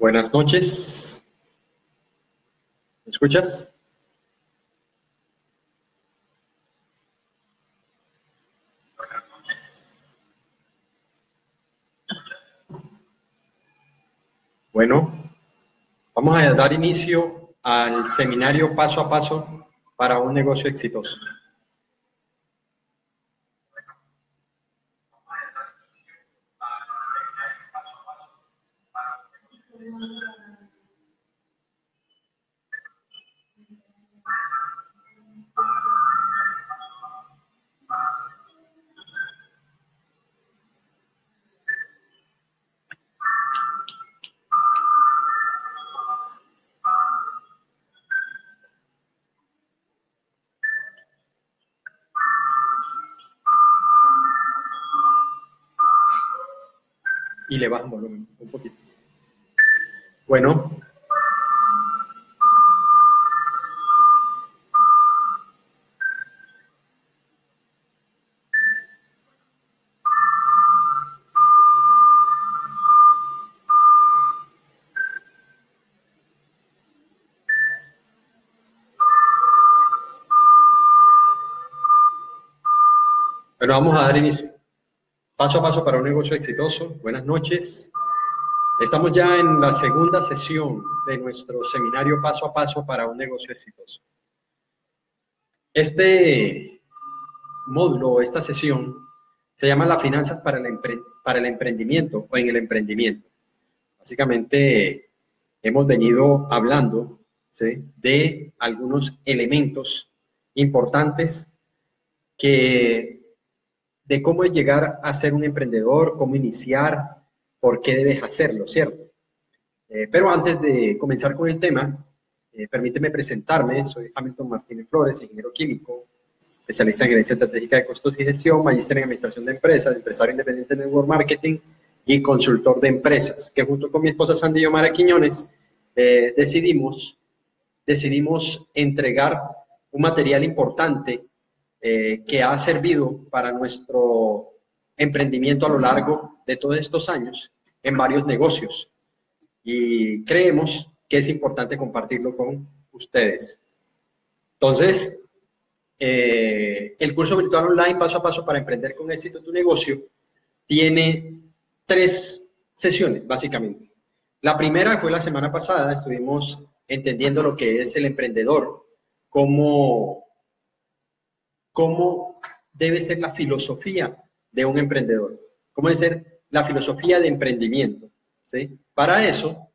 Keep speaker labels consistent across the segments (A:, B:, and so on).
A: Buenas noches. ¿Me escuchas? Bueno, vamos a dar inicio al seminario paso a paso para un negocio exitoso. Y le bajo volumen un poquito. Bueno. Bueno, vamos a dar inicio. Paso a paso para un negocio exitoso. Buenas noches. Estamos ya en la segunda sesión de nuestro seminario paso a paso para un negocio exitoso. Este módulo, esta sesión, se llama las finanzas para el emprendimiento o en el emprendimiento. Básicamente, hemos venido hablando, ¿sí?, de algunos elementos importantes de cómo llegar a ser un emprendedor, cómo iniciar, por qué debes hacerlo, ¿cierto? Pero antes de comenzar con el tema, permíteme presentarme. Soy Hamilton Martínez Flores, ingeniero químico, especialista en gerencia estratégica de costos y gestión, magíster en administración de empresas, empresario independiente en network marketing y consultor de empresas, que junto con mi esposa Sandy Yomara Quiñones decidimos entregar un material importante que ha servido para nuestro emprendimiento a lo largo de todos estos años en varios negocios. Y creemos que es importante compartirlo con ustedes. Entonces, el curso virtual online paso a paso para emprender con éxito tu negocio tiene 3 sesiones, básicamente. La primera fue la semana pasada, estuvimos entendiendo lo que es el emprendedor, cómo debe ser la filosofía de un emprendedor, cómo debe ser la filosofía de emprendimiento, ¿sí? Para eso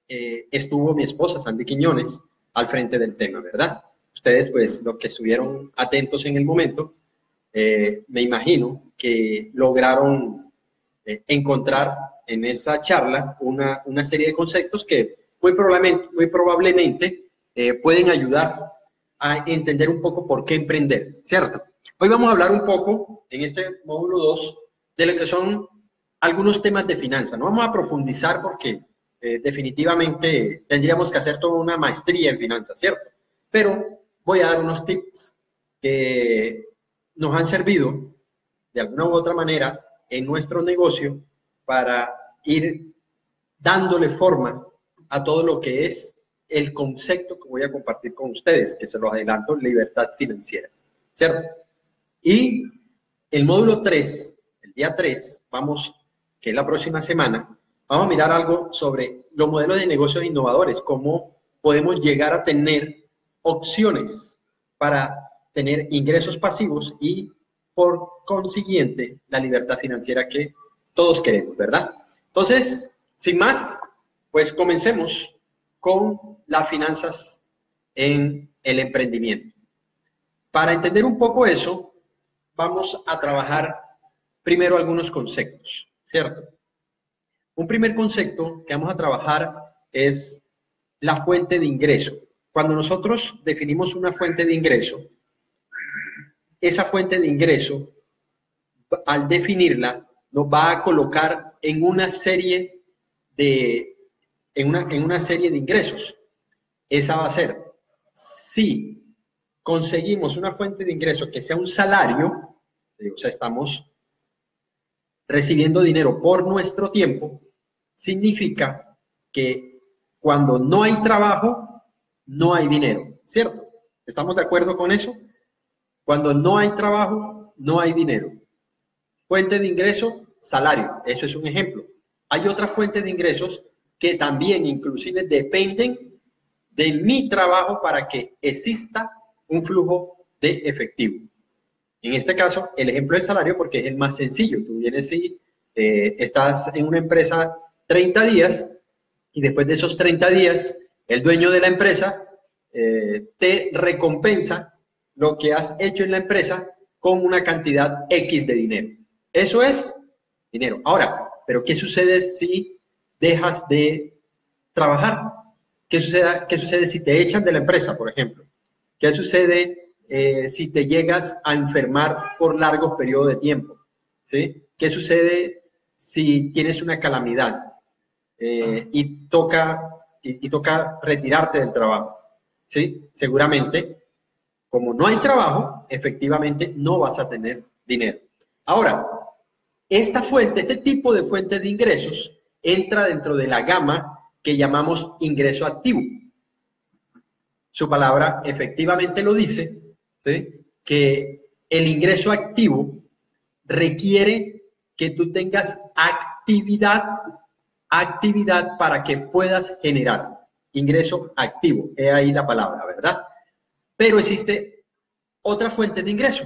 A: estuvo mi esposa, Sandy Quiñones, al frente del tema, ¿verdad? Ustedes, pues, los que estuvieron atentos en el momento, me imagino que lograron encontrar en esa charla una serie de conceptos que muy probablemente pueden ayudar a entender un poco por qué emprender, ¿cierto? Hoy vamos a hablar un poco, en este módulo 2, de lo que son algunos temas de finanzas. No vamos a profundizar porque definitivamente tendríamos que hacer toda una maestría en finanzas, ¿cierto? Pero voy a dar unos tips que nos han servido de alguna u otra manera en nuestro negocio para ir dándole forma a todo lo que es el concepto que voy a compartir con ustedes, que se los adelanto, libertad financiera, ¿cierto? Y el módulo 3, el día 3, que es la próxima semana, vamos a mirar algo sobre los modelos de negocios innovadores, cómo podemos llegar a tener opciones para tener ingresos pasivos y, por consiguiente, la libertad financiera que todos queremos, ¿verdad? Entonces, sin más, pues comencemos con las finanzas en el emprendimiento. Para entender un poco eso, vamos a trabajar primero algunos conceptos, ¿cierto? Un primer concepto que vamos a trabajar es la fuente de ingreso. Cuando nosotros definimos una fuente de ingreso, esa fuente de ingreso, al definirla, nos va a colocar en una serie de ingresos. Esa va a ser, si conseguimos una fuente de ingreso que sea un salario, o sea, estamos recibiendo dinero por nuestro tiempo, significa que cuando no hay trabajo, no hay dinero, ¿cierto? ¿Estamos de acuerdo con eso? Cuando no hay trabajo, no hay dinero. Fuente de ingreso, salario. Eso es un ejemplo. Hay otras fuentes de ingresos que también inclusive dependen de mi trabajo para que exista un flujo de efectivo. En este caso, el ejemplo del salario porque es el más sencillo. Tú vienes y estás en una empresa 30 días y después de esos 30 días, el dueño de la empresa te recompensa lo que has hecho en la empresa con una cantidad X de dinero. Eso es dinero. Ahora, ¿pero qué sucede si dejas de trabajar? ¿Qué sucede si te echan de la empresa, por ejemplo? ¿Qué sucede si te llegas a enfermar por largos periodos de tiempo? ¿Sí? ¿Qué sucede si tienes una calamidad y toca retirarte del trabajo? ¿Sí? Seguramente, como no hay trabajo, efectivamente no vas a tener dinero. Ahora, este tipo de fuente de ingresos entra dentro de la gama que llamamos ingreso activo. Su palabra efectivamente lo dice, ¿sí? Que el ingreso activo requiere que tú tengas actividad para que puedas generar ingreso activo. He ahí la palabra, ¿verdad? Pero existe otra fuente de ingreso,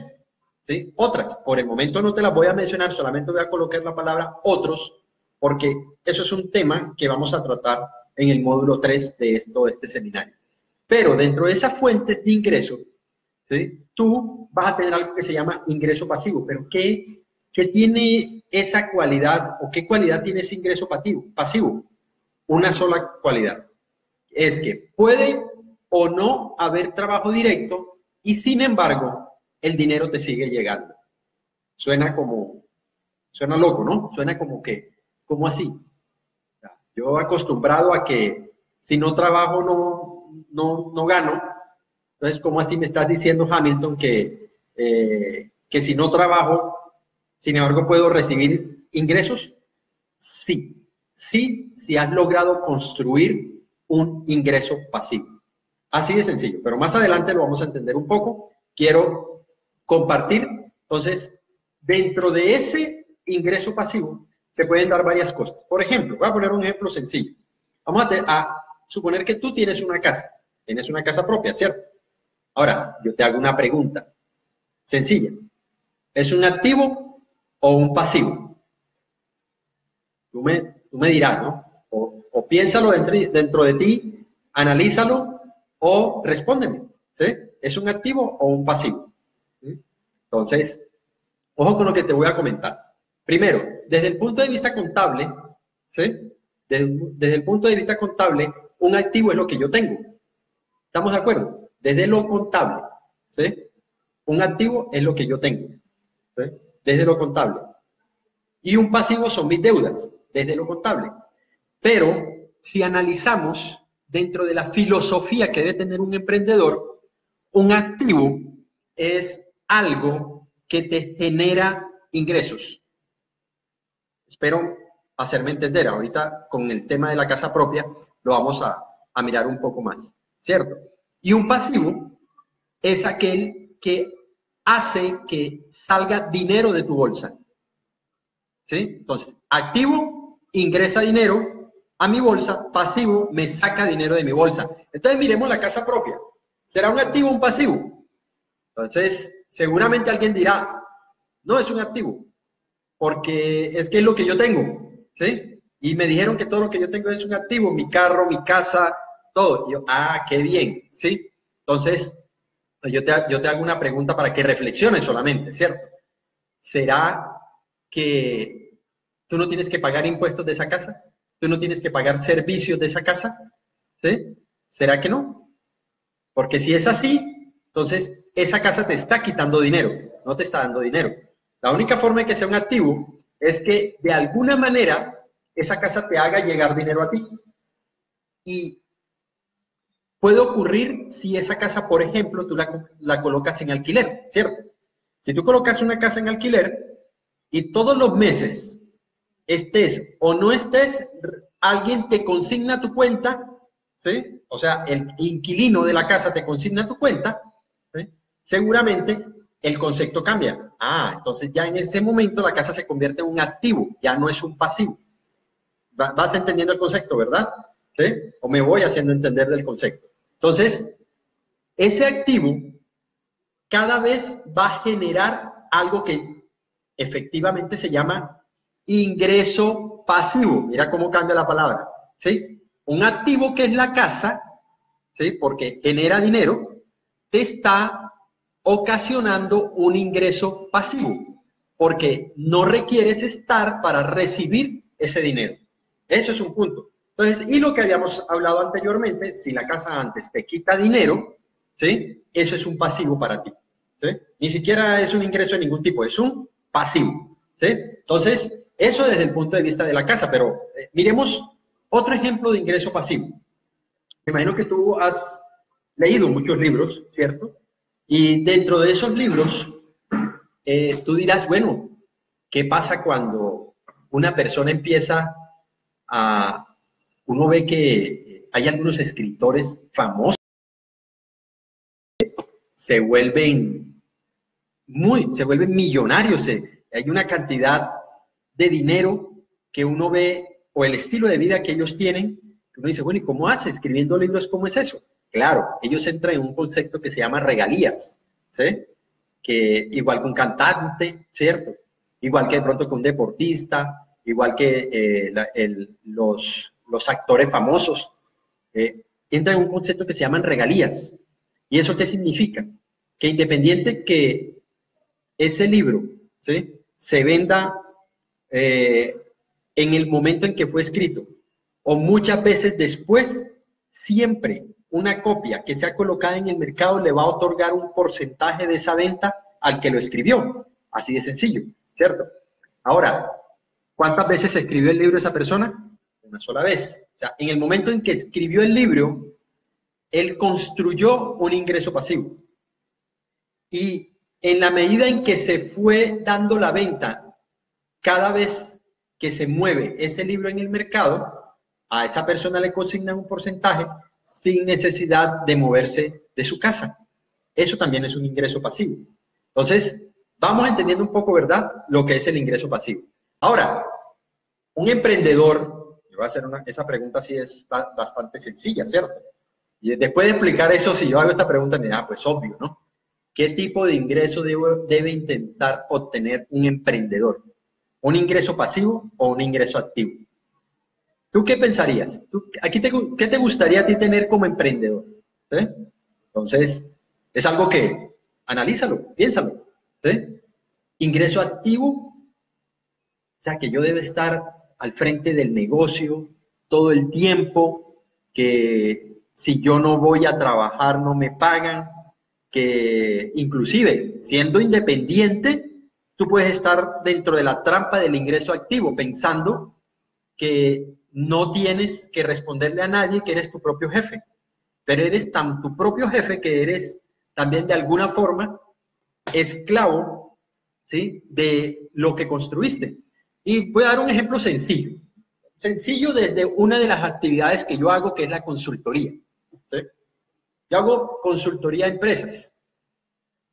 A: ¿sí? Otras. Por el momento no te las voy a mencionar, solamente voy a colocar la palabra otros, porque eso es un tema que vamos a tratar en el módulo 3 de todo este seminario. Pero dentro de esa fuente de ingreso, ¿sí? Tú vas a tener algo que se llama ingreso pasivo. ¿Pero qué tiene esa cualidad o qué cualidad tiene ese ingreso pasivo? Una sola cualidad. Es que puede o no haber trabajo directo y sin embargo el dinero te sigue llegando. Suena loco, ¿no? Suena como así. Yo acostumbrado a que si no trabajo no gano. Entonces, ¿cómo así me estás diciendo, Hamilton, que si no trabajo, sin embargo, puedo recibir ingresos? Sí, si has logrado construir un ingreso pasivo. Así de sencillo, pero más adelante lo vamos a entender un poco. Quiero compartir, entonces, dentro de ese ingreso pasivo se pueden dar varias cosas. Por ejemplo, voy a poner un ejemplo sencillo. Vamos a suponer que tú tienes una casa propia, ¿cierto? Ahora, yo te hago una pregunta sencilla. ¿Es un activo o un pasivo? Tú me dirás, ¿no? O piénsalo dentro de ti, analízalo o respóndeme, ¿sí? ¿Es un activo o un pasivo? ¿Sí? Entonces, ojo con lo que te voy a comentar. Primero, desde el punto de vista contable, ¿sí? Desde el punto de vista contable, un activo es lo que yo tengo. ¿Estamos de acuerdo? Desde lo contable, ¿sí? Un activo es lo que yo tengo, ¿sí? Desde lo contable. Y un pasivo son mis deudas, desde lo contable. Pero si analizamos dentro de la filosofía que debe tener un emprendedor, un activo es algo que te genera ingresos. Espero hacerme entender. Ahorita con el tema de la casa propia lo vamos a mirar un poco más, ¿cierto? Y un pasivo es aquel que hace que salga dinero de tu bolsa, ¿sí? Entonces, activo ingresa dinero a mi bolsa, pasivo me saca dinero de mi bolsa. Entonces, miremos la casa propia. ¿Será un activo o un pasivo? Entonces, seguramente alguien dirá, no es un activo, porque es que es lo que yo tengo, ¿sí? Y me dijeron que todo lo que yo tengo es un activo, mi carro, mi casa, todo. Y yo, qué bien, ¿sí? Entonces, yo te hago una pregunta para que reflexiones solamente, ¿cierto? ¿Será que tú no tienes que pagar impuestos de esa casa? ¿Tú no tienes que pagar servicios de esa casa? ¿Sí? ¿Será que no? Porque si es así, entonces esa casa te está quitando dinero, no te está dando dinero. La única forma de que sea un activo es que de alguna manera esa casa te haga llegar dinero a ti. Y puede ocurrir si esa casa, por ejemplo, tú la colocas en alquiler, ¿cierto? Si tú colocas una casa en alquiler y todos los meses estés o no estés alguien te consigna tu cuenta, ¿sí? O sea, el inquilino de la casa te consigna tu cuenta, ¿sí? Seguramente el concepto cambia. Ah, entonces ya en ese momento la casa se convierte en un activo, ya no es un pasivo. Vas entendiendo el concepto, ¿verdad? ¿Sí? O me voy haciendo entender del concepto. Entonces, ese activo cada vez va a generar algo que efectivamente se llama ingreso pasivo. Mira cómo cambia la palabra, ¿sí? Un activo que es la casa, ¿sí? Porque genera dinero, te está ocasionando un ingreso pasivo, porque no requieres estar para recibir ese dinero. Eso es un punto. Entonces, y lo que habíamos hablado anteriormente, si la casa antes te quita dinero, ¿sí? Eso es un pasivo para ti, ¿sí? Ni siquiera es un ingreso de ningún tipo, es un pasivo, ¿sí? Entonces, eso desde el punto de vista de la casa, pero miremos otro ejemplo de ingreso pasivo. Me imagino que tú has leído muchos libros, ¿cierto? Y dentro de esos libros, tú dirás, bueno, ¿qué pasa cuando una persona empieza a... Uno ve que hay algunos escritores famosos, se vuelven millonarios, hay una cantidad de dinero que uno ve, o el estilo de vida que ellos tienen, que uno dice, bueno, ¿y cómo hace? Escribiendo libros, ¿cómo es eso? Claro, ellos entran en un concepto que se llama regalías, ¿sí? Que igual que un cantante, ¿cierto? Igual que de pronto que un deportista, igual que los actores famosos, entran en un concepto que se llaman regalías. ¿Y eso qué significa? Que independiente que ese libro, ¿sí? Se venda en el momento en que fue escrito, o muchas veces después, siempre una copia que sea colocada en el mercado le va a otorgar un porcentaje de esa venta al que lo escribió. Así de sencillo, ¿cierto? Ahora, ¿cuántas veces escribió el libro esa persona? Una sola vez. O sea, en el momento en que escribió el libro, él construyó un ingreso pasivo. Y en la medida en que se fue dando la venta, cada vez que se mueve ese libro en el mercado, a esa persona le consignan un porcentaje sin necesidad de moverse de su casa. Eso también es un ingreso pasivo. Entonces, vamos entendiendo un poco, ¿verdad?, lo que es el ingreso pasivo. Ahora, un emprendedor, yo voy a hacer esa pregunta así, es bastante sencilla, ¿cierto? Y después de explicar eso, si yo hago esta pregunta, me dirá, pues obvio, ¿no? ¿Qué tipo de ingreso debe intentar obtener un emprendedor? ¿Un ingreso pasivo o un ingreso activo? ¿Tú qué pensarías? ¿Qué te gustaría a ti tener como emprendedor? ¿Sí? Entonces, es algo que analízalo, piénsalo. ¿Sí? Ingreso activo, o sea, que yo debo estar al frente del negocio todo el tiempo, que si yo no voy a trabajar no me pagan, que inclusive siendo independiente, tú puedes estar dentro de la trampa del ingreso activo, pensando que no tienes que responderle a nadie, que eres tu propio jefe, pero eres tan tu propio jefe que eres también de alguna forma esclavo, ¿sí?, de lo que construiste. Y voy a dar un ejemplo sencillo desde una de las actividades que yo hago, que es la consultoría, ¿sí? Yo hago consultoría a empresas,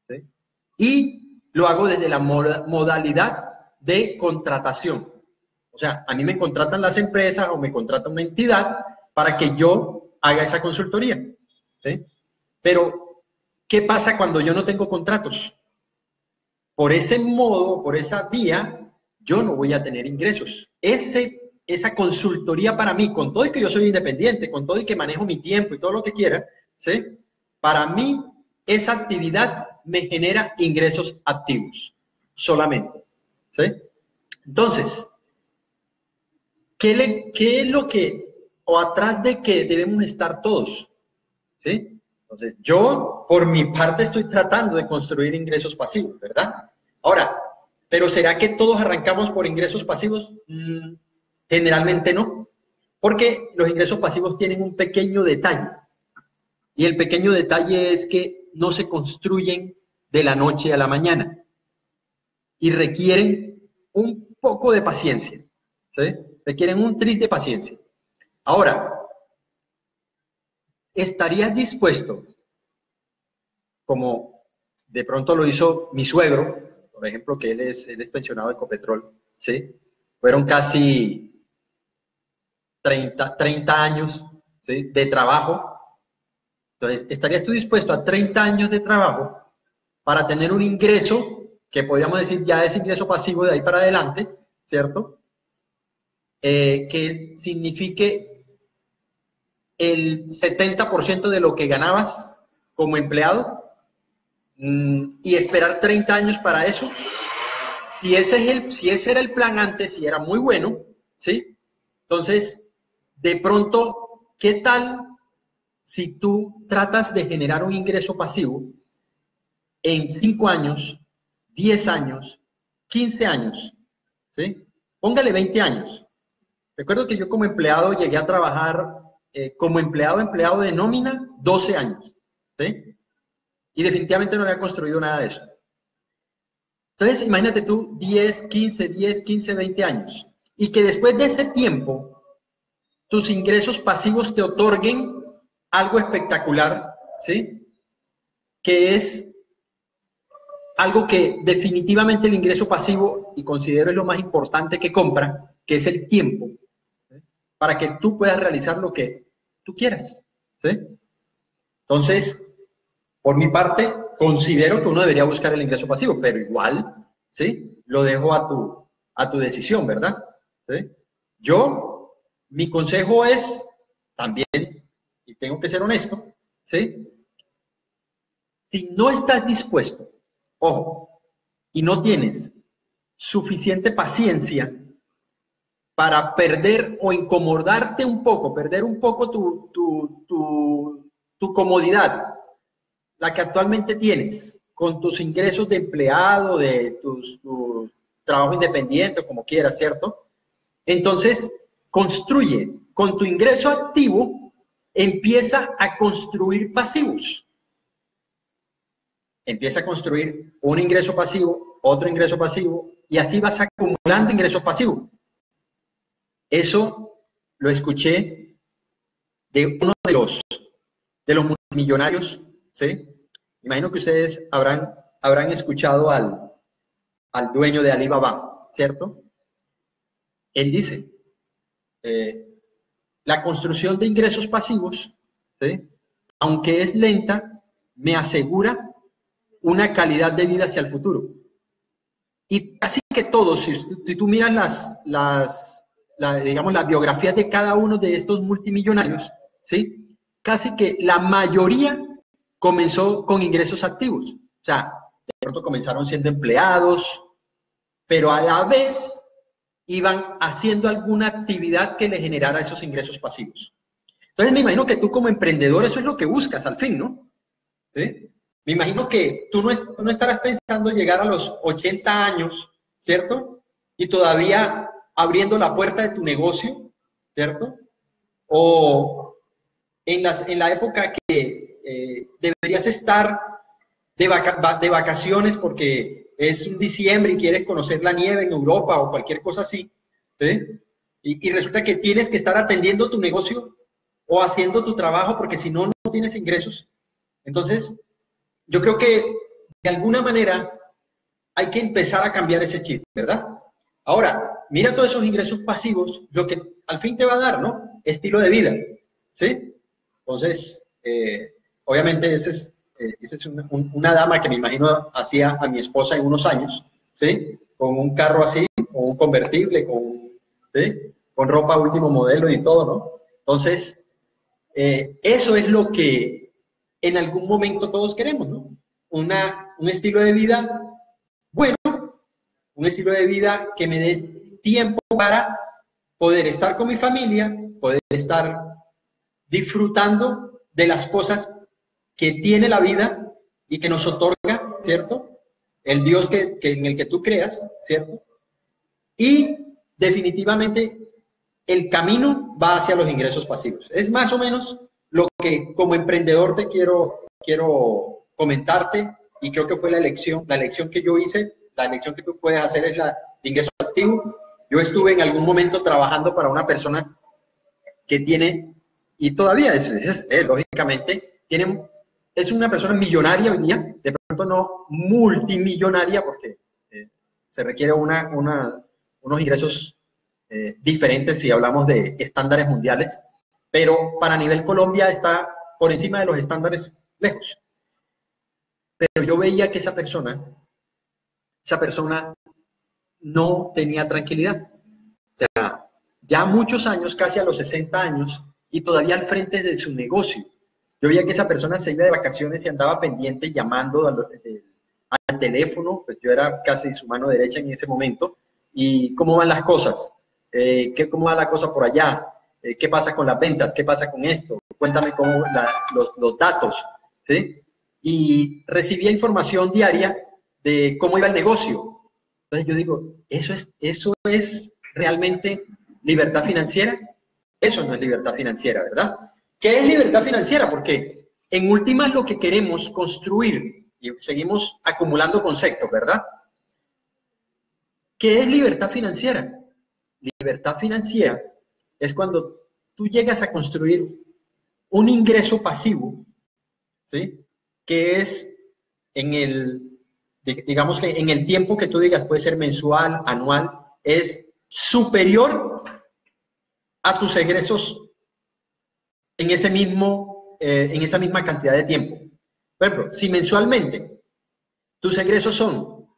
A: ¿sí? Y lo hago desde la modalidad de contratación. O sea, a mí me contratan las empresas o me contrata una entidad para que yo haga esa consultoría, ¿sí? Pero, ¿qué pasa cuando yo no tengo contratos? Por ese modo, por esa vía, yo no voy a tener ingresos. Esa consultoría para mí, con todo y que yo soy independiente, con todo y que manejo mi tiempo y todo lo que quiera, ¿sí? Para mí, esa actividad me genera ingresos activos, solamente, ¿sí? Entonces, ¿qué es lo que, o atrás de qué debemos estar todos? ¿Sí? Entonces, yo, por mi parte, estoy tratando de construir ingresos pasivos, ¿verdad? Ahora, ¿pero será que todos arrancamos por ingresos pasivos? Generalmente no, porque los ingresos pasivos tienen un pequeño detalle, y el pequeño detalle es que no se construyen de la noche a la mañana y requieren un poco de paciencia, ¿sí? Requieren un tris de paciencia. Ahora, ¿estarías dispuesto, como de pronto lo hizo mi suegro, por ejemplo, que él es pensionado de Ecopetrol, ¿sí? Fueron casi 30 años, ¿sí?, de trabajo. Entonces, ¿estarías tú dispuesto a 30 años de trabajo para tener un ingreso que podríamos decir ya es ingreso pasivo de ahí para adelante, ¿cierto? Que signifique el 70% de lo que ganabas como empleado, y esperar 30 años para eso? Si ese era el plan antes, si era muy bueno, ¿sí? Entonces, de pronto, ¿qué tal si tú tratas de generar un ingreso pasivo en 5 años, 10 años, 15 años, ¿sí? Póngale 20 años. Recuerdo que yo como empleado llegué a trabajar como empleado de nómina 12 años, ¿sí? Y definitivamente no había construido nada de eso. Entonces, imagínate tú 10, 15, 20 años. Y que después de ese tiempo, tus ingresos pasivos te otorguen algo espectacular, ¿sí? Que es algo que definitivamente el ingreso pasivo, y considero es lo más importante que compra, que es el tiempo, ¿sí?, para que tú puedas realizar lo que tú quieras, ¿sí? Entonces, por mi parte, considero que uno debería buscar el ingreso pasivo, pero igual, ¿sí?, lo dejo a tu decisión, ¿verdad? ¿Sí? Mi consejo es también, y tengo que ser honesto, ¿sí?, si no estás dispuesto, ojo, y no tienes suficiente paciencia para perder o incomodarte un poco, perder un poco tu comodidad, la que actualmente tienes, con tus ingresos de empleado, de tu trabajo independiente, como quieras, ¿cierto? Entonces, construye con tu ingreso activo, empieza a construir pasivos. Empieza a construir un ingreso pasivo, otro ingreso pasivo, y así vas acumulando ingresos pasivos. Eso lo escuché de uno de los multimillonarios, ¿sí? Imagino que ustedes habrán escuchado al dueño de Alibaba, ¿cierto? Él dice, la construcción de ingresos pasivos, ¿sí?, aunque es lenta, me asegura una calidad de vida hacia el futuro. Y casi que todos, si tú miras digamos, las biografías de cada uno de estos multimillonarios, ¿sí?, casi que la mayoría comenzó con ingresos activos. O sea, de pronto comenzaron siendo empleados, pero a la vez iban haciendo alguna actividad que le generara esos ingresos pasivos. Entonces me imagino que tú como emprendedor eso es lo que buscas al fin, ¿no? ¿Sí? Me imagino que tú no estarás pensando llegar a los 80 años, ¿cierto? Y todavía abriendo la puerta de tu negocio, ¿cierto? O en la época que deberías estar de vacaciones porque es un diciembre y quieres conocer la nieve en Europa o cualquier cosa así, ¿sí? Y resulta que tienes que estar atendiendo tu negocio o haciendo tu trabajo porque si no, no tienes ingresos. Entonces, yo creo que de alguna manera hay que empezar a cambiar ese chip, ¿verdad? Ahora, mira todos esos ingresos pasivos, lo que al fin te va a dar, ¿no? Estilo de vida, ¿sí? Entonces, obviamente esa es una dama que me imagino hacía a mi esposa en unos años, ¿sí? Con un carro así, con un convertible, ¿sí?, con ropa último modelo y todo, ¿no? Entonces, eso es lo que en algún momento todos queremos, ¿no? Un estilo de vida bueno, un estilo de vida que me dé tiempo para poder estar con mi familia, poder estar disfrutando de las cosas que tiene la vida y que nos otorga, ¿cierto? El Dios en el que tú creas, ¿cierto? Y definitivamente el camino va hacia los ingresos pasivos. Es más o menos lo que como emprendedor te quiero comentarte, y creo que fue la elección que yo hice. La elección que tú puedes hacer es la de ingreso activo. Yo estuve en algún momento trabajando para una persona que tiene, y todavía lógicamente, es una persona millonaria hoy día, de pronto no multimillonaria, porque se requiere unos ingresos diferentes si hablamos de estándares mundiales, pero para nivel Colombia está por encima de los estándares lejos. Pero yo veía que esa persona no tenía tranquilidad. O sea, ya muchos años, casi a los 60 años, y todavía al frente de su negocio. Yo veía que esa persona se iba de vacaciones y andaba pendiente llamando al teléfono, pues yo era casi su mano derecha en ese momento, y cómo van las cosas, cómo va la cosa por allá, qué pasa con las ventas, qué pasa con esto, cuéntame cómo los datos, ¿sí? Y recibía información diaria de cómo iba el negocio. Entonces yo digo, ¿eso es realmente libertad financiera? Eso no es libertad financiera, ¿verdad? ¿Qué es libertad financiera? Porque en últimas lo que queremos construir, y seguimos acumulando conceptos, ¿verdad? ¿Qué es libertad financiera? Libertad financiera es cuando tú llegas a construir un ingreso pasivo, ¿sí? Que es digamos que en el tiempo que tú digas, puede ser mensual, anual, es superior a tus egresos en esa misma cantidad de tiempo. Por ejemplo, si mensualmente tus ingresos son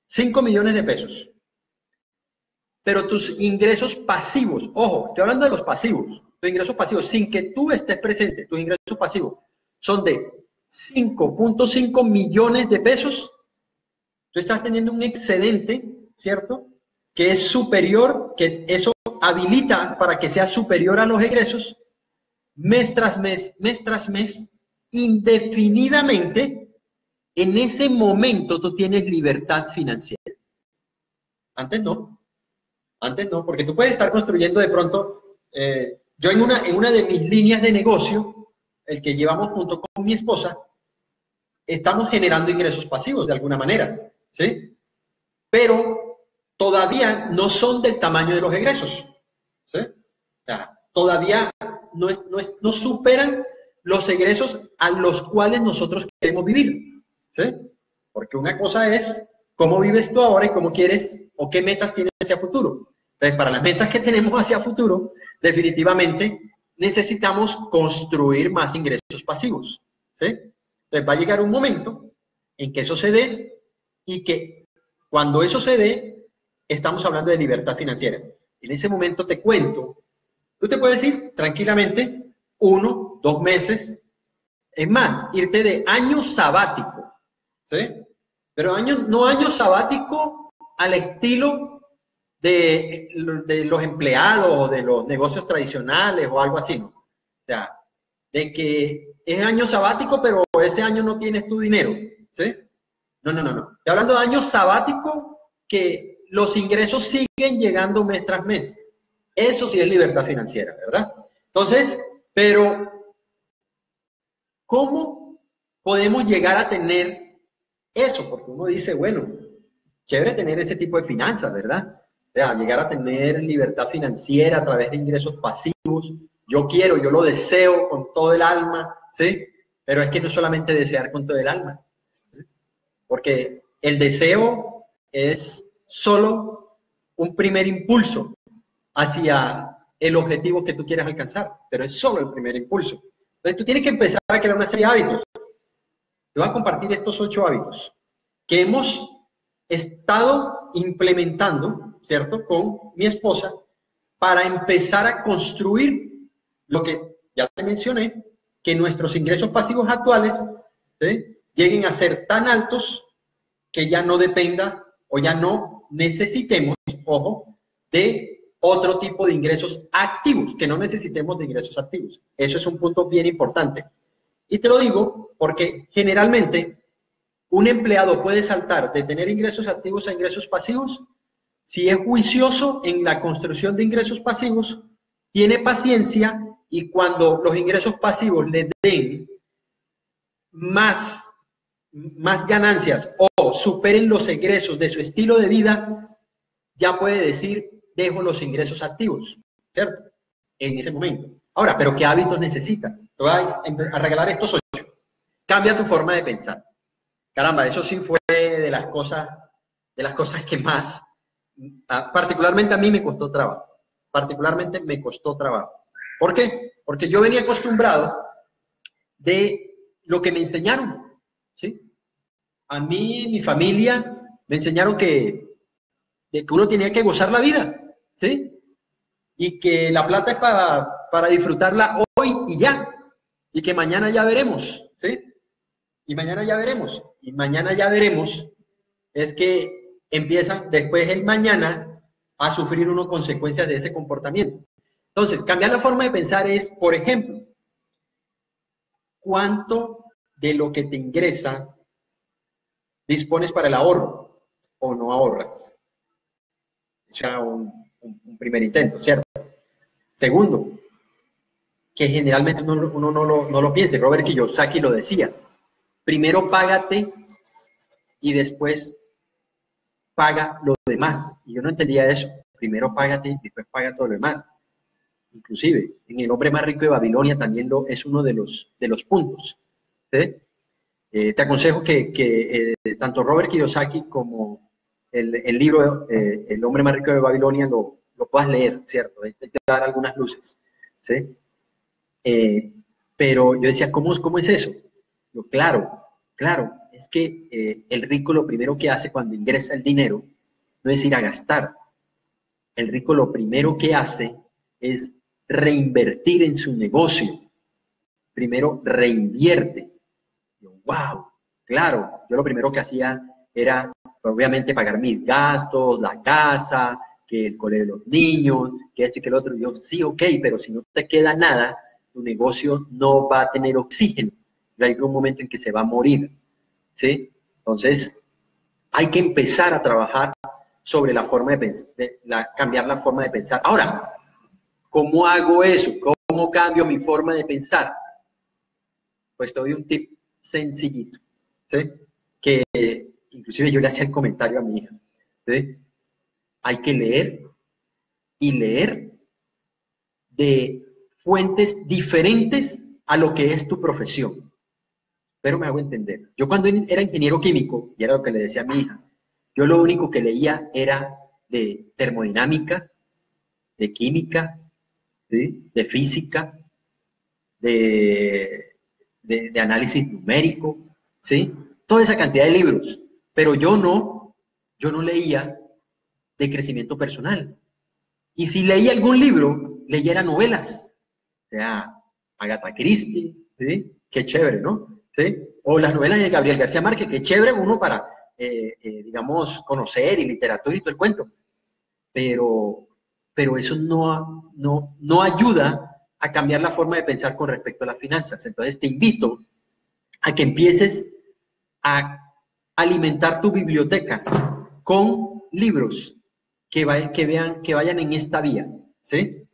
A: 5 millones de pesos, pero tus ingresos pasivos, ojo, estoy hablando de los pasivos, tus ingresos pasivos, sin que tú estés presente, tus ingresos pasivos son de 5.5 millones de pesos, tú estás teniendo un excedente, ¿cierto? Que es superior, que eso habilita para que sea superior a los egresos, mes tras mes, indefinidamente. En ese momento tú tienes libertad financiera. Antes no, porque tú puedes estar construyendo de pronto, yo en una de mis líneas de negocio, el que llevamos junto con mi esposa, estamos generando ingresos pasivos de alguna manera, ¿sí? Pero todavía no son del tamaño de los egresos, ¿sí? O sea, todavía no superan los egresos a los cuales nosotros queremos vivir, ¿sí? Porque una cosa es cómo vives tú ahora y cómo quieres o qué metas tienes hacia futuro. Entonces, para las metas que tenemos hacia futuro, definitivamente necesitamos construir más ingresos pasivos, ¿sí? Entonces, va a llegar un momento en que eso se dé y que cuando eso se dé, estamos hablando de libertad financiera. En ese momento te cuento, tú te puedes ir tranquilamente 1, 2 meses, es más, irte de año sabático, ¿sí? Pero no año sabático al estilo de los empleados o de los negocios tradicionales o algo así, ¿no? O sea, de que es año sabático, pero ese año no tienes tu dinero, ¿sí? No. Estoy hablando de año sabático que los ingresos siguen llegando mes tras mes. Eso sí es libertad financiera, ¿verdad? Entonces, pero ¿cómo podemos llegar a tener eso? Porque uno dice, bueno, chévere tener ese tipo de finanzas, ¿verdad? O sea, llegar a tener libertad financiera a través de ingresos pasivos. Yo lo deseo con todo el alma, ¿sí? Pero es que no solamente desear con todo el alma, ¿sí? Porque el deseo es solo un primer impulso hacia el objetivo que tú quieres alcanzar, pero es solo el primer impulso. Entonces tú tienes que empezar a crear una serie de hábitos. Te voy a compartir estos 8 hábitos que hemos estado implementando, ¿cierto?, con mi esposa para empezar a construir lo que ya te mencioné, que nuestros ingresos pasivos actuales, ¿sí?, lleguen a ser tan altos que ya no dependa o ya no necesitemos, ojo, de otro tipo de ingresos activos, que no necesitemos de ingresos activos. Eso es un punto bien importante. Y te lo digo porque generalmente un empleado puede saltar de tener ingresos activos a ingresos pasivos si es juicioso en la construcción de ingresos pasivos, tiene paciencia y cuando los ingresos pasivos le den más ganancias o superen los egresos de su estilo de vida, ya puede decir, dejo los ingresos activos, ¿cierto? en ese momento. Ahora, ¿pero qué hábitos necesitas? Te voy a regalar estos 8. Cambia tu forma de pensar. Caramba, eso sí fue de las cosas que más, particularmente a mí me costó trabajo. Particularmente me costó trabajo. ¿Por qué? Porque yo venía acostumbrado de lo que me enseñaron, ¿sí? A mí, mi familia, me enseñaron de que uno tenía que gozar la vida, ¿sí? Y que la plata es para disfrutarla hoy y ya, y que mañana ya veremos, ¿sí? Y mañana ya veremos, y mañana ya veremos es que empiezan después el mañana a sufrir unas consecuencias de ese comportamiento. Entonces, cambiar la forma de pensar es, por ejemplo, ¿cuánto de lo que te ingresa dispones para el ahorro o no ahorras? Es ya un primer intento, ¿cierto? Segundo, que generalmente uno no lo piensa. Robert Kiyosaki lo decía. Primero págate y después paga lo demás. Y yo no entendía eso. Primero págate y después paga todo lo demás. Inclusive, en El hombre más rico de Babilonia también es uno de los puntos. ¿Sí? Te aconsejo que tanto Robert Kiyosaki como el libro El hombre más rico de Babilonia lo puedas leer, ¿cierto? Te va a dar algunas luces. ¿Sí? Pero yo decía, ¿cómo es eso? Yo, claro, es que el rico lo primero que hace cuando ingresa el dinero no es ir a gastar. El rico lo primero que hace es reinvertir en su negocio. Primero reinvierte. Yo, wow, claro, yo lo primero que hacía era, obviamente, pagar mis gastos, la casa, que el colegio de los niños, que esto y que el otro. Yo, sí, ok, pero si no te queda nada, tu negocio no va a tener oxígeno. Va a llegar un momento en que se va a morir, ¿sí? Entonces, hay que empezar a trabajar sobre la forma de pensar, cambiar la forma de pensar. Ahora, ¿cómo hago eso? ¿Cómo cambio mi forma de pensar? Pues te doy un tip sencillito, ¿sí? Que inclusive yo le hacía el comentario a mi hija, ¿sí? Hay que leer y leer de fuentes diferentes a lo que es tu profesión. Pero me hago entender. Yo cuando era ingeniero químico, y era lo que le decía a mi hija, yo lo único que leía era de termodinámica, de química, ¿sí? De física, de análisis numérico, ¿sí? Toda esa cantidad de libros. Pero yo no leía de crecimiento personal. Y si leía algún libro, leyera novelas. O sea, Agatha Christie, ¿sí? Qué chévere, ¿no? ¿Sí? O las novelas de Gabriel García Márquez, qué chévere uno para, digamos, conocer y literatura y todo el cuento. Pero eso no ayuda a cambiar la forma de pensar con respecto a las finanzas. Entonces te invito a que empieces a alimentar tu biblioteca con libros que vayan en esta vía, ¿sí?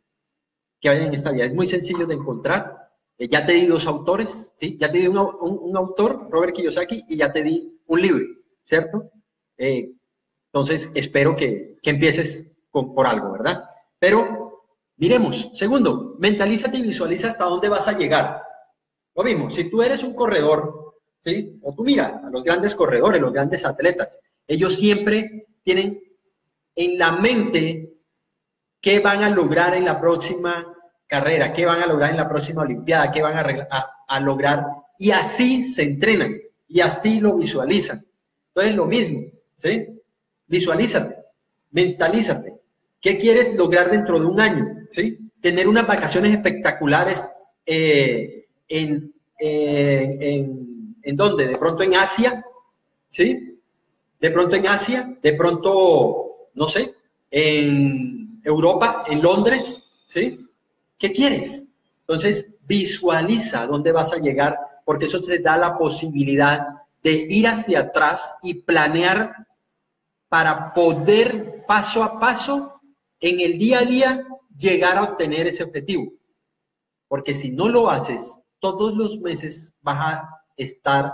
A: Que vayan en esta vía. Es muy sencillo de encontrar. Ya te di 2 autores, ¿sí? Ya te di un autor, Robert Kiyosaki, y ya te di un libro, ¿cierto? Entonces, espero que empieces por algo, ¿verdad? Pero, miremos. Segundo, mentalízate y visualiza hasta dónde vas a llegar. Lo mismo, si tú eres un corredor, ¿sí? O tú mira a los grandes corredores, los grandes atletas, ellos siempre tienen en la mente qué van a lograr en la próxima carrera, qué van a lograr en la próxima olimpiada, qué van a lograr, y así se entrenan, y así lo visualizan. Entonces, lo mismo, ¿sí? Visualízate, mentalízate. ¿Qué quieres lograr dentro de un año? ¿Sí? Tener unas vacaciones espectaculares ¿en dónde? De pronto en Asia, ¿sí? De pronto en Asia, de pronto, no sé, en Europa, en Londres, ¿sí? ¿Qué quieres? Entonces, visualiza dónde vas a llegar, porque eso te da la posibilidad de ir hacia atrás y planear para poder paso a paso, en el día a día, llegar a obtener ese objetivo. Porque si no lo haces, todos los meses vas a estar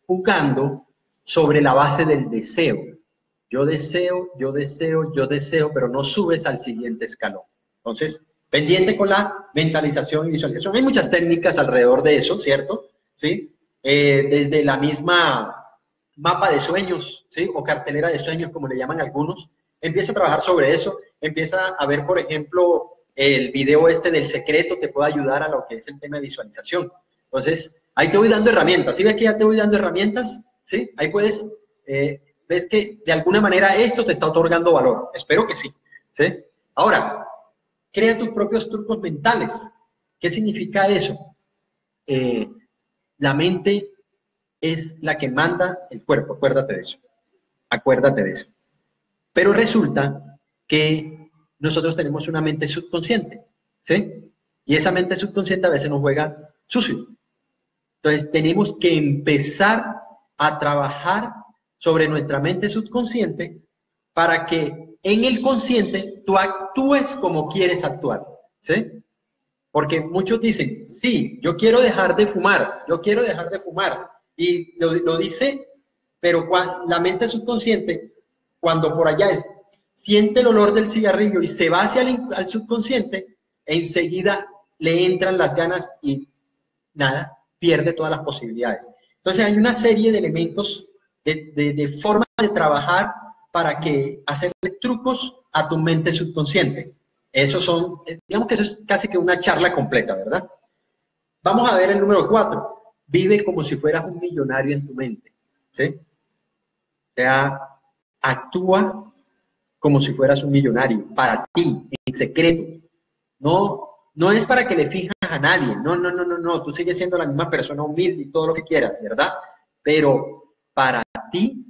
A: jugando sobre la base del deseo. Yo deseo, pero no subes al siguiente escalón. Entonces, Pendiente con la mentalización y visualización. Hay muchas técnicas alrededor de eso, ¿cierto? ¿Sí? Desde la misma mapa de sueños, ¿sí? O cartelera de sueños, como le llaman algunos. Empieza a trabajar sobre eso. Empieza a ver, por ejemplo, el video este del secreto que puede ayudar a lo que es el tema de visualización. Entonces, ahí te voy dando herramientas. ¿Sí ves que ya te voy dando herramientas? ¿Sí? Ahí puedes, ves que de alguna manera esto te está otorgando valor. Espero que sí. ¿Sí? Ahora, crea tus propios trucos mentales. ¿Qué significa eso? La mente es la que manda el cuerpo, acuérdate de eso. Acuérdate de eso. Pero resulta que nosotros tenemos una mente subconsciente, ¿sí? Y esa mente subconsciente a veces nos juega sucio. Entonces tenemos que empezar a trabajar sobre nuestra mente subconsciente para que en el consciente tú actúes como quieres actuar, ¿sí? Porque muchos dicen, sí, yo quiero dejar de fumar, yo quiero dejar de fumar. Y lo dice, pero la mente subconsciente, cuando por allá siente el olor del cigarrillo y se va hacia al subconsciente, enseguida le entran las ganas y nada, pierde todas las posibilidades. Entonces hay una serie de elementos, de formas de trabajar para que hacerle trucos a tu mente subconsciente. Esos son, digamos que eso es casi que una charla completa, ¿verdad? Vamos a ver el número 4. Vive como si fueras un millonario en tu mente, ¿sí? O sea, actúa como si fueras un millonario, para ti, en secreto. No es para que le fijas a nadie, no, tú sigues siendo la misma persona humilde y todo lo que quieras, ¿verdad? Pero para ti,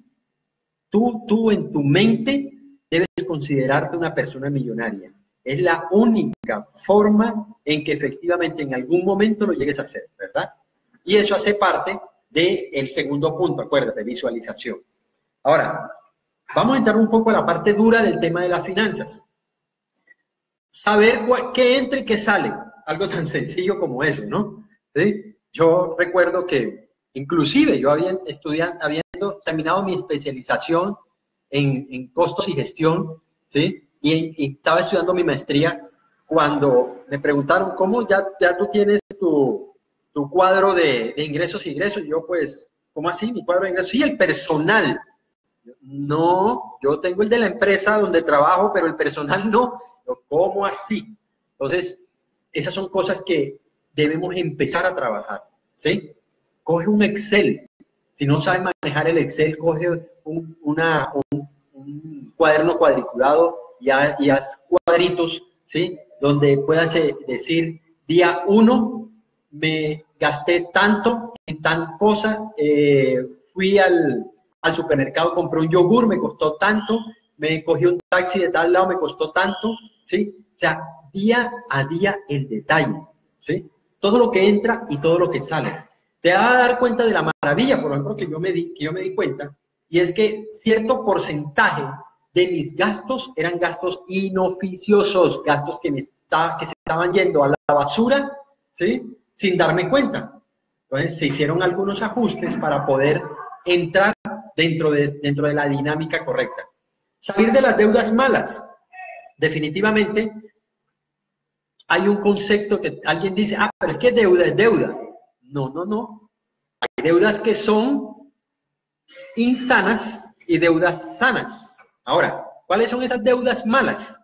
A: tú en tu mente debes considerarte una persona millonaria. Es la única forma en que efectivamente en algún momento lo llegues a hacer, ¿verdad? Y eso hace parte del segundo punto, acuérdate, visualización. Ahora, vamos a entrar un poco a la parte dura del tema de las finanzas. Saber qué entra y qué sale, algo tan sencillo como eso, ¿no? ¿Sí? Yo recuerdo que inclusive yo habiendo terminado mi especialización en costos y gestión, ¿sí? Y estaba estudiando mi maestría cuando me preguntaron, ¿cómo ya tú tienes tu cuadro de ingresos y egresos? Y yo, pues, ¿cómo así? Mi cuadro de ingresos. Sí, el personal. No, yo tengo el de la empresa donde trabajo, pero el personal no. ¿Cómo así? Entonces, esas son cosas que debemos empezar a trabajar, ¿sí? Coge un Excel. Si no sabes manejar el Excel, coge un cuaderno cuadriculado y haz cuadritos, ¿sí? Donde puedas decir, día 1 me gasté tanto en tal cosa, fui al supermercado, compré un yogur, me costó tanto, me cogí un taxi de tal lado, me costó tanto, ¿sí? O sea, día a día el detalle, ¿sí? Todo lo que entra y todo lo que sale. Te vas a dar cuenta de la maravilla, por ejemplo, que yo me di cuenta, y es que cierto porcentaje de mis gastos eran gastos inoficiosos, gastos que se estaban yendo a la basura, ¿sí? Sin darme cuenta. Entonces se hicieron algunos ajustes para poder entrar dentro de la dinámica correcta. Salir de las deudas malas. Definitivamente hay un concepto que alguien dice, pero es que deuda es deuda. No. Hay deudas que son insanas y deudas sanas. Ahora, ¿cuáles son esas deudas malas?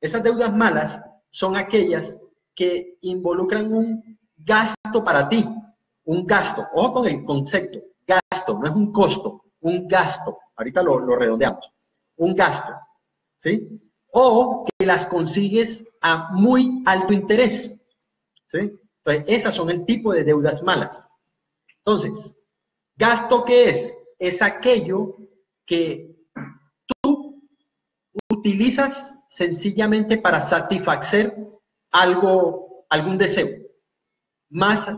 A: Esas deudas malas son aquellas que involucran un gasto para ti, un gasto. Ojo con el concepto, gasto, no es un costo, un gasto. Ahorita lo redondeamos. Un gasto, ¿sí? O que las consigues a muy alto interés, ¿sí? Entonces, esas son el tipo de deudas malas. Entonces, ¿gasto qué es? Es aquello que tú utilizas sencillamente para satisfacer algún deseo. Más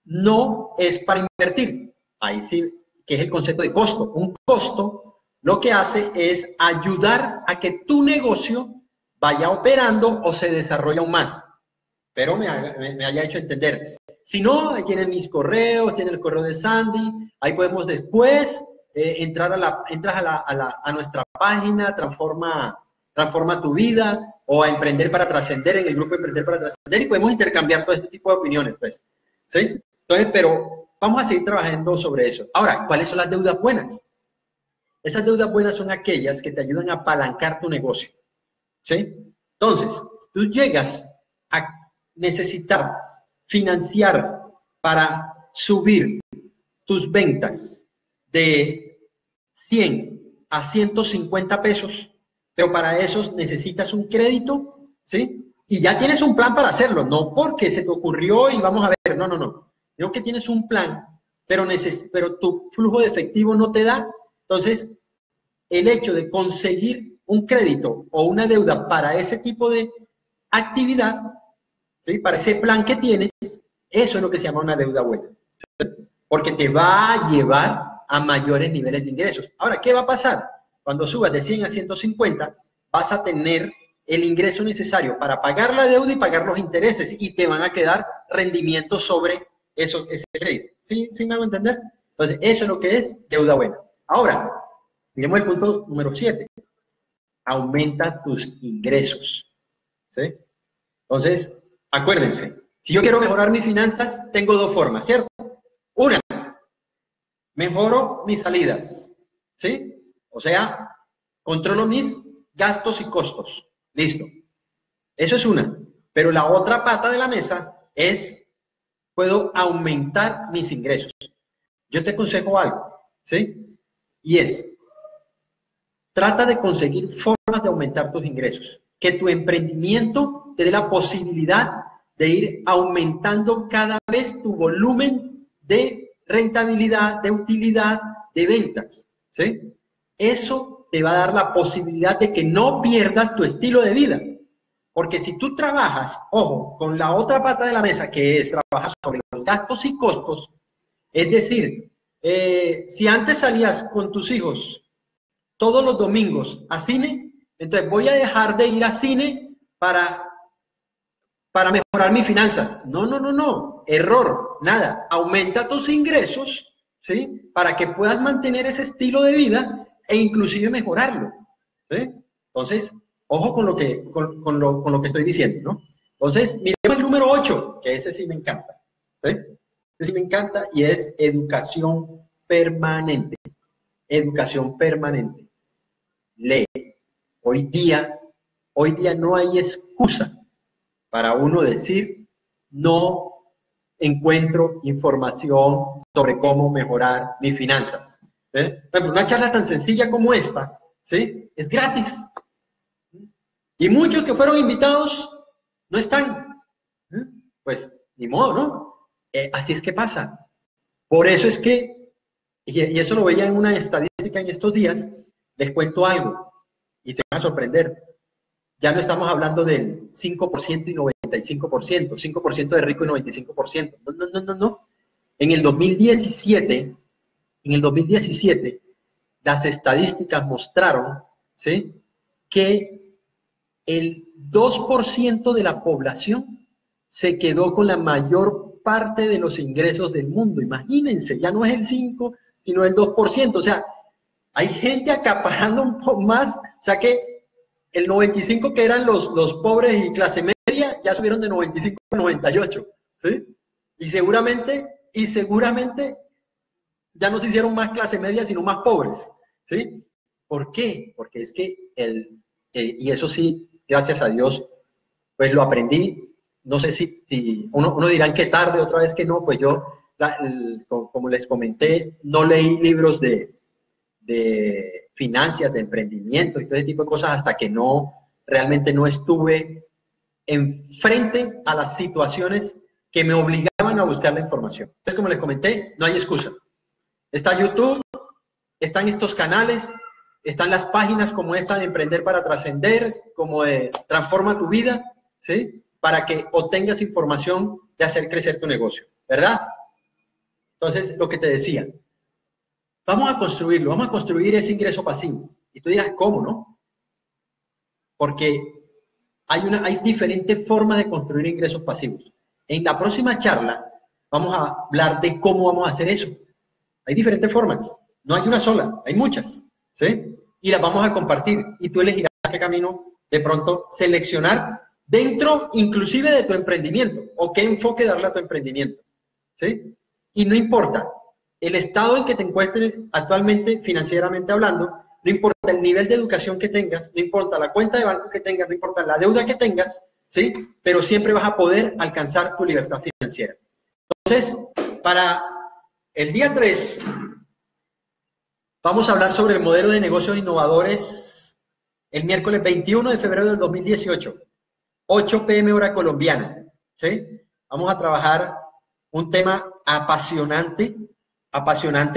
A: no es para invertir. Ahí sí, que es el concepto de costo. Un costo lo que hace es ayudar a que tu negocio vaya operando o se desarrolle aún más. Pero me haya hecho entender. Si no, ahí tienen mis correos, tienen el correo de Sandy, ahí podemos después entras a nuestra página, transforma Transforma tu vida, o a Emprender para Trascender, en el grupo Emprender para Trascender, y podemos intercambiar todo este tipo de opiniones, pues, ¿sí? Entonces, pero vamos a seguir trabajando sobre eso. Ahora, ¿cuáles son las deudas buenas? Estas deudas buenas son aquellas que te ayudan a apalancar tu negocio, ¿sí? Entonces, tú llegas a necesitar financiar para subir tus ventas de 100 a 150 pesos, pero para eso necesitas un crédito, ¿sí? Y ya tienes un plan para hacerlo, no porque se te ocurrió y vamos a ver, no, no, no. Creo que tienes un plan, pero tu flujo de efectivo no te da. Entonces, el hecho de conseguir un crédito o una deuda para ese tipo de actividad, ¿sí? Para ese plan que tienes, eso es lo que se llama una deuda buena, ¿sí? Porque te va a llevar a mayores niveles de ingresos. Ahora, ¿qué va a pasar? Cuando subas de 100 a 150, vas a tener el ingreso necesario para pagar la deuda y pagar los intereses, y te van a quedar rendimientos sobre ese crédito. ¿Sí? ¿Sí me hago entender? Entonces, eso es lo que es deuda buena. Ahora, miremos el punto número 7. Aumenta tus ingresos, ¿sí? Entonces, acuérdense, si yo quiero mejorar mis finanzas, tengo dos formas, ¿cierto? Una, mejoro mis salidas, ¿sí? O sea, controlo mis gastos y costos. Listo. Eso es una. Pero la otra pata de la mesa es, puedo aumentar mis ingresos. Yo te aconsejo algo, ¿sí? Y es, trata de conseguir formas de aumentar tus ingresos. Que tu emprendimiento te dé la posibilidad de ir aumentando cada vez tu volumen de rentabilidad, de utilidad, de ventas, ¿sí? Eso te va a dar la posibilidad de que no pierdas tu estilo de vida. Porque si tú trabajas, ojo, con la otra pata de la mesa, que es trabajar sobre los gastos y costos, es decir, si antes salías con tus hijos todos los domingos a cine, entonces voy a dejar de ir a cine para mejorar mis finanzas. No, no, no, no. Error. Nada. Aumenta tus ingresos, ¿sí? Para que puedas mantener ese estilo de vida e inclusive mejorarlo, ¿sí? Entonces, ojo con lo que estoy diciendo, ¿no? Entonces, miremos el número 8, que ese sí me encanta, ¿sí? Ese sí me encanta, y es educación permanente. Educación permanente. Lee. Hoy día no hay excusa para uno decir, no encuentro información sobre cómo mejorar mis finanzas. Por ejemplo, una charla tan sencilla como esta, ¿sí? Es gratis. Y muchos que fueron invitados no están. Pues, ni modo, ¿no? Así es que pasa. Por eso es que, y eso lo veía en una estadística en estos días, les cuento algo, y se van a sorprender. Ya no estamos hablando del 5% y 95%, 5% de rico y 95%. No, no, no, no, no. En el 2017, las estadísticas mostraron, ¿sí?, que el 2% de la población se quedó con la mayor parte de los ingresos del mundo. Imagínense, ya no es el 5, sino el 2%. O sea, hay gente acaparando un poco más. O sea que el 95, que eran los pobres y clase media, ya subieron de 95 a 98, ¿sí? Y seguramente ya no se hicieron más clase media, sino más pobres, ¿sí? ¿Por qué? Porque es que y eso sí, gracias a Dios, pues lo aprendí. No sé si uno dirá que tarde, otra vez que no, pues yo, como les comenté, no leí libros de finanzas, de emprendimiento y todo ese tipo de cosas hasta que realmente no estuve enfrente a las situaciones que me obligaban a buscar la información. Entonces, como les comenté, no hay excusa. Está YouTube, están estos canales, están las páginas como esta de Emprender para Trascender, como de Transforma tu Vida, ¿sí? Para que obtengas información de hacer crecer tu negocio, ¿verdad? Entonces, lo que te decía, vamos a construir ese ingreso pasivo. Y tú dirás, ¿cómo, no? Porque hay diferentes formas de construir ingresos pasivos. En la próxima charla vamos a hablar de cómo vamos a hacer eso. Hay diferentes formas, no hay una sola, hay muchas, ¿sí? Y las vamos a compartir y tú elegirás qué camino de pronto seleccionar dentro inclusive de tu emprendimiento o qué enfoque darle a tu emprendimiento, ¿sí? Y no importa el estado en que te encuentres actualmente financieramente hablando, no importa el nivel de educación que tengas, no importa la cuenta de banco que tengas, no importa la deuda que tengas, ¿sí? Pero siempre vas a poder alcanzar tu libertad financiera. Entonces, para el día 3, vamos a hablar sobre el modelo de negocios innovadores el miércoles 21 de febrero del 2018, 8 p.m. hora colombiana, ¿sí? Vamos a trabajar un tema apasionante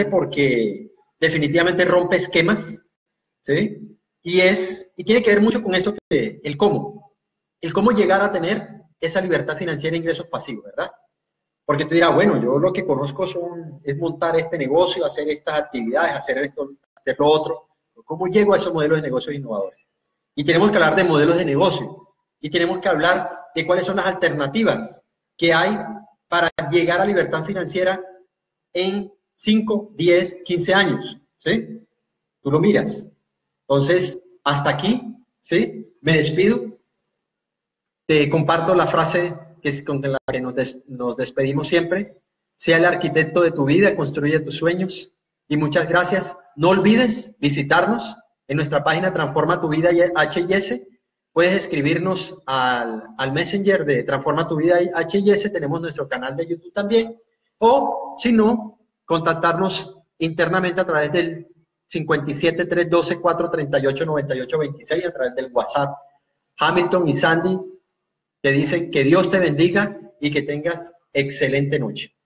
A: porque definitivamente rompe esquemas, ¿sí? Y tiene que ver mucho con esto, el cómo llegar a tener esa libertad financiera e ingresos pasivos, ¿verdad? Porque tú dirás, bueno, yo lo que conozco es montar este negocio, hacer estas actividades, hacer esto, hacer lo otro. ¿Cómo llego a esos modelos de negocios innovadores? Y tenemos que hablar de modelos de negocio. Y tenemos que hablar de cuáles son las alternativas que hay para llegar a libertad financiera en 5, 10, 15 años, ¿sí? Tú lo miras. Entonces, hasta aquí, ¿sí? Me despido. Te comparto la frase con la que nos despedimos siempre. Sea el arquitecto de tu vida, construye tus sueños. Y muchas gracias. No olvides visitarnos en nuestra página Transforma tu Vida HIS. Puedes escribirnos al Messenger de Transforma tu Vida HIS. Tenemos nuestro canal de YouTube también. O, si no, contactarnos internamente a través del 57 312 438 98 26, a través del WhatsApp. Hamilton y Sandy te dicen que Dios te bendiga y que tengas excelente noche.